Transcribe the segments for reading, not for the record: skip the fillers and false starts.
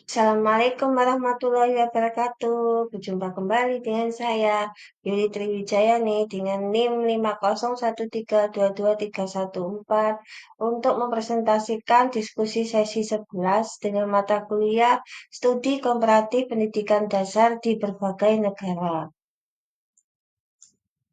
Assalamualaikum warahmatullahi wabarakatuh. Berjumpa kembali dengan saya, Yuli Triwijaya nih, dengan NIM 501322314 untuk mempresentasikan diskusi sesi 11 dengan mata kuliah Studi Komparatif Pendidikan Dasar di Berbagai Negara.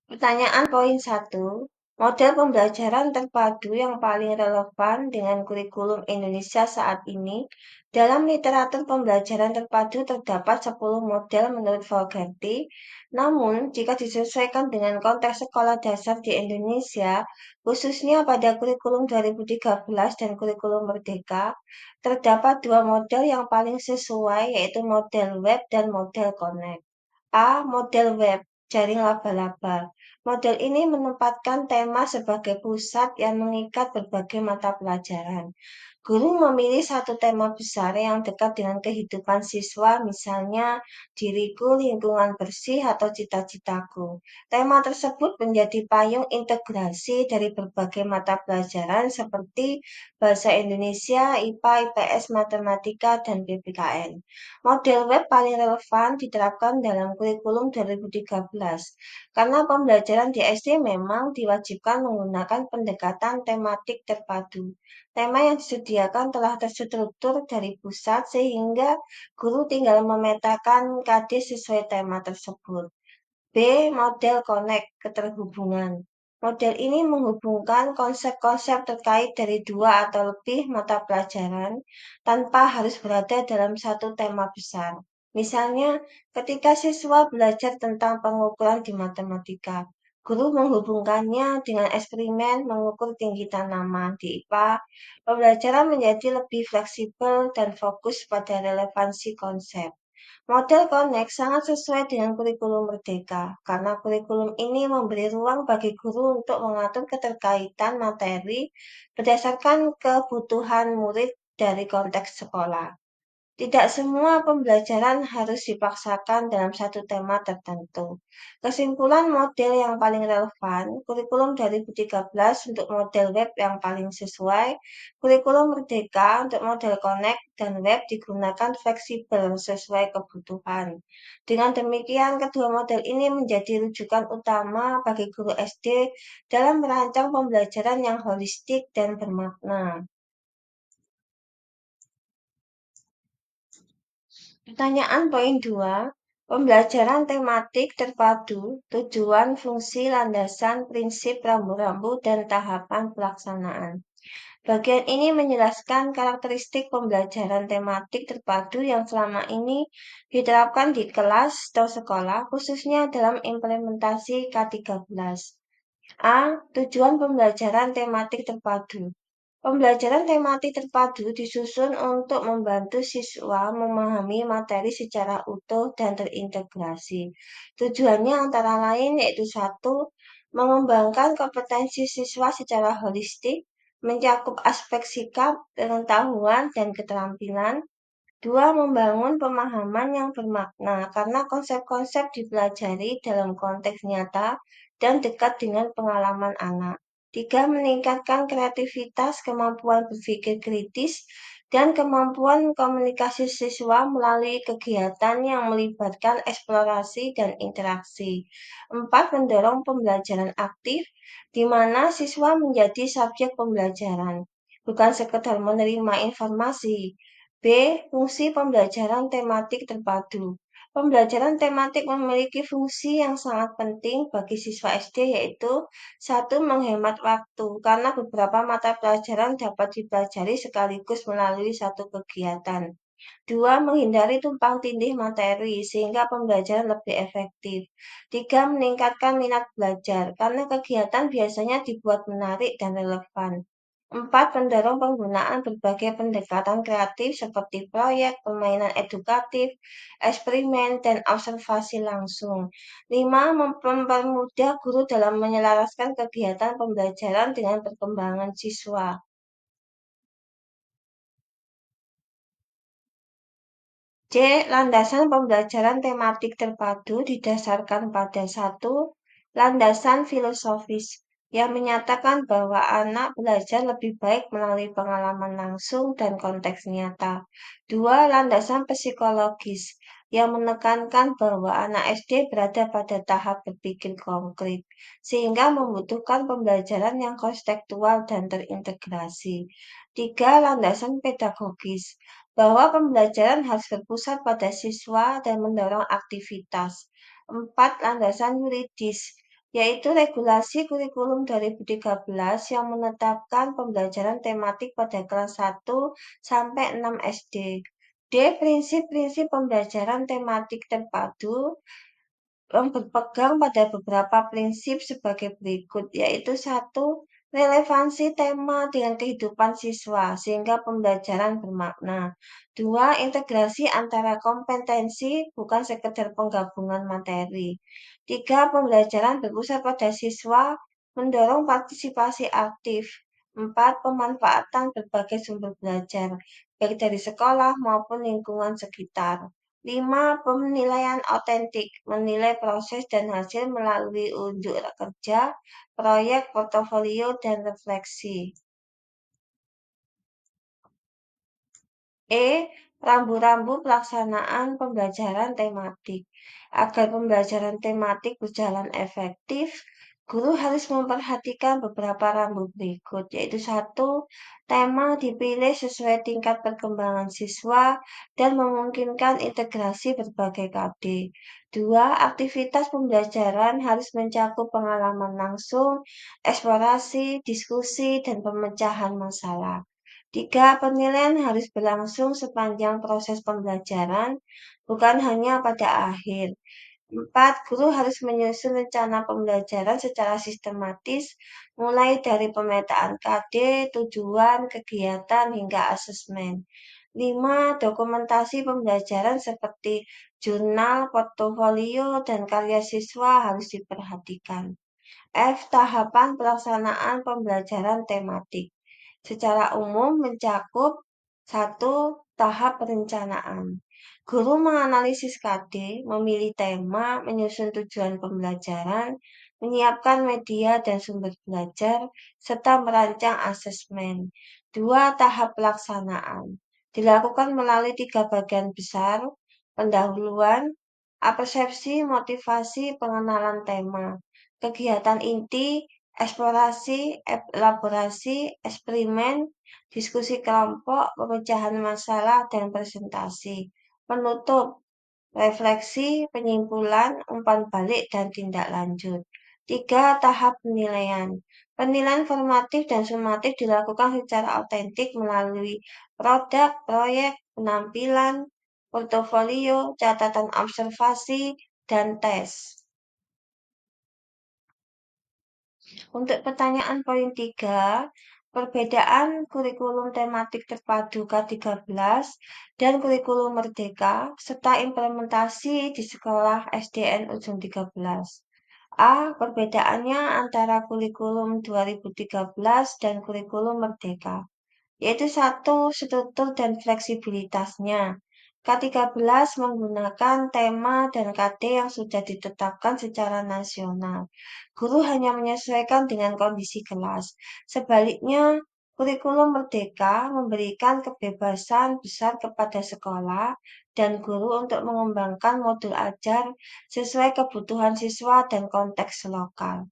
Pertanyaan poin 1. Model pembelajaran terpadu yang paling relevan dengan kurikulum Indonesia saat ini. Dalam literatur pembelajaran terpadu terdapat 10 model menurut Fogarty. Namun, jika disesuaikan dengan konteks sekolah dasar di Indonesia, khususnya pada kurikulum 2013 dan kurikulum Merdeka, terdapat dua model yang paling sesuai, yaitu model web dan model connect. A. Model web, jaring laba-laba. Model ini menempatkan tema sebagai pusat yang mengikat berbagai mata pelajaran. Guru memilih satu tema besar yang dekat dengan kehidupan siswa, misalnya diriku, lingkungan bersih, atau cita-citaku. Tema tersebut menjadi payung integrasi dari berbagai mata pelajaran seperti Bahasa Indonesia, IPA, IPS, Matematika, dan PPKN. Model web paling relevan diterapkan dalam kurikulum 2013 karena pembelajaran di SD memang diwajibkan menggunakan pendekatan tematik terpadu. Tema yang disediakan telah terstruktur dari pusat sehingga guru tinggal memetakan KD sesuai tema tersebut. B. Model Connect, keterhubungan. Model ini menghubungkan konsep-konsep terkait dari dua atau lebih mata pelajaran tanpa harus berada dalam satu tema besar. Misalnya, ketika siswa belajar tentang pengukuran di matematika, guru menghubungkannya dengan eksperimen mengukur tinggi tanaman di IPA. Pembelajaran menjadi lebih fleksibel dan fokus pada relevansi konsep. Model Connect sangat sesuai dengan kurikulum Merdeka, karena kurikulum ini memberi ruang bagi guru untuk mengatur keterkaitan materi berdasarkan kebutuhan murid dari konteks sekolah. Tidak semua pembelajaran harus dipaksakan dalam satu tema tertentu. Kesimpulan model yang paling relevan, kurikulum 2013 untuk model web yang paling sesuai, kurikulum Merdeka untuk model Connect dan web digunakan fleksibel sesuai kebutuhan. Dengan demikian, kedua model ini menjadi rujukan utama bagi guru SD dalam merancang pembelajaran yang holistik dan bermakna. Pertanyaan poin 2. Pembelajaran tematik terpadu, tujuan, fungsi, landasan, prinsip, rambu-rambu, dan tahapan pelaksanaan. Bagian ini menjelaskan karakteristik pembelajaran tematik terpadu yang selama ini diterapkan di kelas atau sekolah, khususnya dalam implementasi K13. A. Tujuan pembelajaran tematik terpadu. Pembelajaran tematik terpadu disusun untuk membantu siswa memahami materi secara utuh dan terintegrasi. Tujuannya antara lain yaitu 1. Mengembangkan kompetensi siswa secara holistik, mencakup aspek sikap, pengetahuan, dan keterampilan. 2. Membangun pemahaman yang bermakna karena konsep-konsep dipelajari dalam konteks nyata dan dekat dengan pengalaman anak. 3. Meningkatkan kreativitas, kemampuan berpikir kritis, dan kemampuan komunikasi siswa melalui kegiatan yang melibatkan eksplorasi dan interaksi. 4. Mendorong pembelajaran aktif, di mana siswa menjadi subjek pembelajaran, bukan sekedar menerima informasi. B. Fungsi pembelajaran tematik terpadu. Pembelajaran tematik memiliki fungsi yang sangat penting bagi siswa SD yaitu 1. Menghemat waktu, karena beberapa mata pelajaran dapat dipelajari sekaligus melalui satu kegiatan. 2. Menghindari tumpang tindih materi, sehingga pembelajaran lebih efektif. 3. Meningkatkan minat belajar, karena kegiatan biasanya dibuat menarik dan relevan. 4. Mendorong penggunaan berbagai pendekatan kreatif seperti proyek, permainan edukatif, eksperimen, dan observasi langsung. 5. Mempermudah guru dalam menyelaraskan kegiatan pembelajaran dengan perkembangan siswa. C. Landasan pembelajaran tematik terpadu didasarkan pada 1. Landasan filosofis, yang menyatakan bahwa anak belajar lebih baik melalui pengalaman langsung dan konteks nyata. Dua, landasan psikologis yang menekankan bahwa anak SD berada pada tahap berpikir konkret, sehingga membutuhkan pembelajaran yang konstekstual dan terintegrasi. Tiga, landasan pedagogis bahwa pembelajaran harus berpusat pada siswa dan mendorong aktivitas. Empat, landasan yuridis yaitu regulasi kurikulum 2013 yang menetapkan pembelajaran tematik pada kelas 1 sampai 6 SD. D. Prinsip-prinsip pembelajaran tematik terpadu yang berpegang pada beberapa prinsip sebagai berikut, yaitu satu, relevansi tema dengan kehidupan siswa sehingga pembelajaran bermakna. Dua, integrasi antara kompetensi bukan sekedar penggabungan materi. Tiga, pembelajaran berpusat pada siswa mendorong partisipasi aktif. Empat, pemanfaatan berbagai sumber belajar, baik dari sekolah maupun lingkungan sekitar. 5. Penilaian otentik, menilai proses dan hasil melalui unjuk kerja, proyek, portofolio, dan refleksi. E. Rambu-rambu pelaksanaan pembelajaran tematik. Agar pembelajaran tematik berjalan efektif, guru harus memperhatikan beberapa rambu berikut, yaitu satu, tema dipilih sesuai tingkat perkembangan siswa dan memungkinkan integrasi berbagai KD. Dua, aktivitas pembelajaran harus mencakup pengalaman langsung, eksplorasi, diskusi, dan pemecahan masalah. Tiga, penilaian harus berlangsung sepanjang proses pembelajaran, bukan hanya pada akhir. Empat, guru harus menyusun rencana pembelajaran secara sistematis, mulai dari pemetaan KD, tujuan, kegiatan, hingga asesmen. Lima, dokumentasi pembelajaran seperti jurnal, portofolio, dan karya siswa harus diperhatikan. F. Tahapan pelaksanaan pembelajaran tematik. Secara umum mencakup satu tahap perencanaan. Guru menganalisis KD, memilih tema, menyusun tujuan pembelajaran, menyiapkan media dan sumber belajar, serta merancang asesmen. Dua tahap pelaksanaan. Dilakukan melalui tiga bagian besar, pendahuluan, persepsi, motivasi, pengenalan tema. Kegiatan inti, eksplorasi, elaborasi, eksperimen, diskusi kelompok, pemecahan masalah, dan presentasi. Penutup, refleksi, penyimpulan, umpan balik, dan tindak lanjut. Tiga, tahap penilaian. Penilaian formatif dan sumatif dilakukan secara autentik melalui produk, proyek, penampilan, portofolio, catatan observasi, dan tes. Untuk pertanyaan poin 3, perbedaan kurikulum tematik terpadu K13 dan kurikulum merdeka serta implementasi di sekolah SDN Ujung 13. A. Perbedaannya antara kurikulum 2013 dan kurikulum merdeka, yaitu satu, struktur dan fleksibilitasnya. K13 menggunakan tema dan KD yang sudah ditetapkan secara nasional. Guru hanya menyesuaikan dengan kondisi kelas. Sebaliknya, kurikulum merdeka memberikan kebebasan besar kepada sekolah dan guru untuk mengembangkan modul ajar sesuai kebutuhan siswa dan konteks lokal.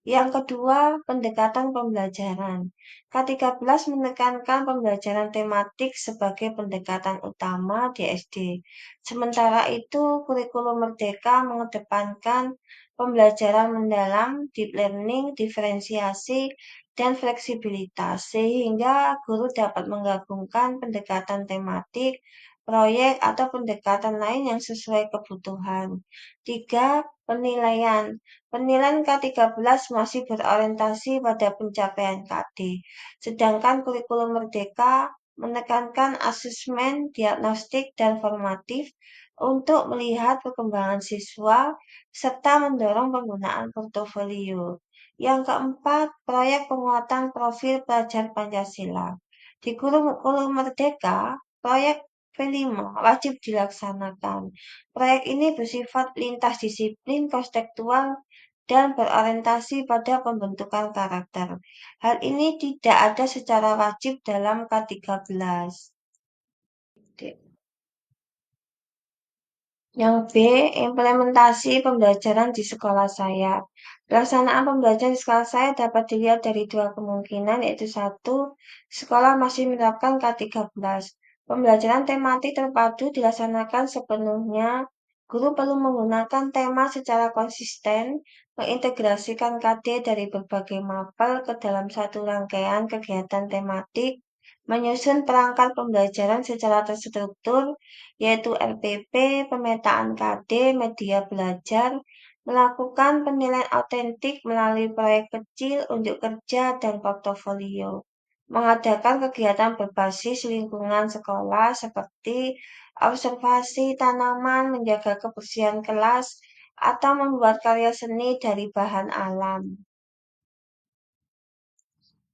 Yang kedua, pendekatan pembelajaran. K13 menekankan pembelajaran tematik sebagai pendekatan utama di SD. Sementara itu, kurikulum merdeka mengedepankan pembelajaran mendalam, deep learning, diferensiasi, dan fleksibilitas, sehingga guru dapat menggabungkan pendekatan tematik, proyek, atau pendekatan lain yang sesuai kebutuhan. Tiga, penilaian. Penilaian K13 masih berorientasi pada pencapaian KD, sedangkan kurikulum merdeka menekankan asesmen, diagnostik, dan formatif untuk melihat perkembangan siswa serta mendorong penggunaan portofolio. Yang keempat, proyek penguatan profil pelajar Pancasila. Di kurikulum merdeka, proyek V5 wajib dilaksanakan. Proyek ini bersifat lintas disiplin, konstekstual, dan berorientasi pada pembentukan karakter. Hal ini tidak ada secara wajib dalam K13. Yang B, implementasi pembelajaran di sekolah saya. Pelaksanaan pembelajaran di sekolah saya dapat dilihat dari dua kemungkinan, yaitu satu, sekolah masih menerapkan K13. Pembelajaran tematik terpadu dilaksanakan sepenuhnya. Guru perlu menggunakan tema secara konsisten, mengintegrasikan KD dari berbagai mapel ke dalam satu rangkaian kegiatan tematik, menyusun perangkat pembelajaran secara terstruktur, yaitu RPP, pemetaan KD, media belajar, melakukan penilaian autentik melalui proyek kecil, unjuk kerja, dan portofolio, mengadakan kegiatan berbasis lingkungan sekolah seperti observasi tanaman, menjaga kebersihan kelas, atau membuat karya seni dari bahan alam.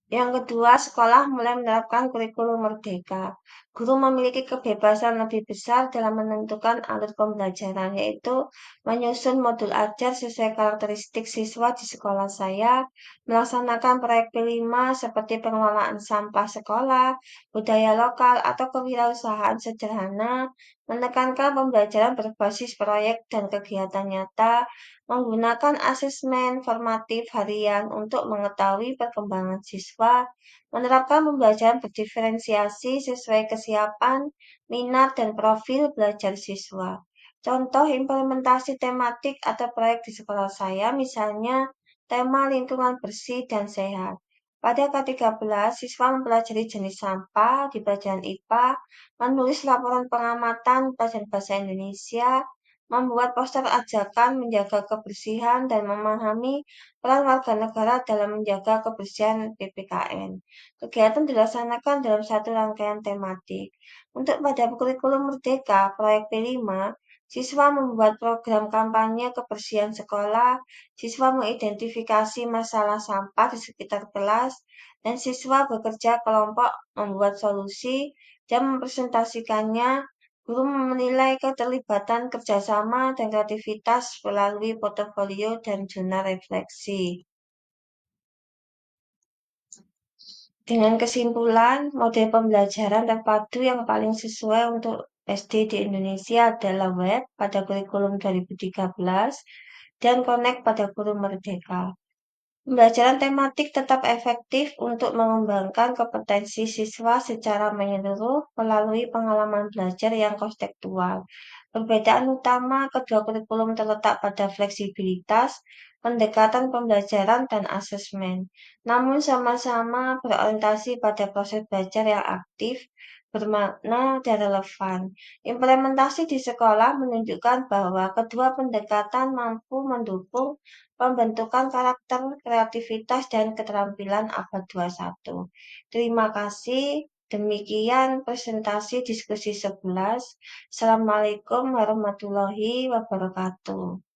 Yang kedua, sekolah mulai menerapkan kurikulum merdeka. Guru memiliki kebebasan lebih besar dalam menentukan alur pembelajaran, yaitu menyusun modul ajar sesuai karakteristik siswa di sekolah saya, melaksanakan proyek P5 seperti pengelolaan sampah sekolah, budaya lokal, atau kewirausahaan sederhana, menekankan pembelajaran berbasis proyek dan kegiatan nyata, menggunakan asesmen formatif harian untuk mengetahui perkembangan siswa, menerapkan pembelajaran berdiferensiasi sesuai kesiapan, minat, dan profil belajar siswa. Contoh implementasi tematik atau proyek di sekolah saya, misalnya tema lingkungan bersih dan sehat. Pada K13, siswa mempelajari jenis sampah di pelajaran IPA, menulis laporan pengamatan pelajaran bahasa Indonesia, membuat poster ajakan menjaga kebersihan dan memahami peran warga negara dalam menjaga kebersihan PPKN. Kegiatan dilaksanakan dalam satu rangkaian tematik. Untuk pada kurikulum merdeka, proyek P5, siswa membuat program kampanye kebersihan sekolah, siswa mengidentifikasi masalah sampah di sekitar kelas, dan siswa bekerja kelompok membuat solusi dan mempresentasikannya. Guru menilai keterlibatan kerjasama dan kreativitas melalui portofolio dan jurnal refleksi. Dengan kesimpulan, model pembelajaran terpadu yang paling sesuai untuk SD di Indonesia adalah web pada kurikulum 2013 dan Connect pada kurikulum Merdeka. Pembelajaran tematik tetap efektif untuk mengembangkan kompetensi siswa secara menyeluruh melalui pengalaman belajar yang konstekstual. Perbedaan utama kedua kurikulum terletak pada fleksibilitas, pendekatan pembelajaran, dan asesmen. Namun sama-sama berorientasi pada proses belajar yang aktif, bermakna, dan relevan. Implementasi di sekolah menunjukkan bahwa kedua pendekatan mampu mendukung pembentukan karakter, kreativitas, dan keterampilan abad 21. Terima kasih. Demikian presentasi diskusi 11. Assalamualaikum warahmatullahi wabarakatuh.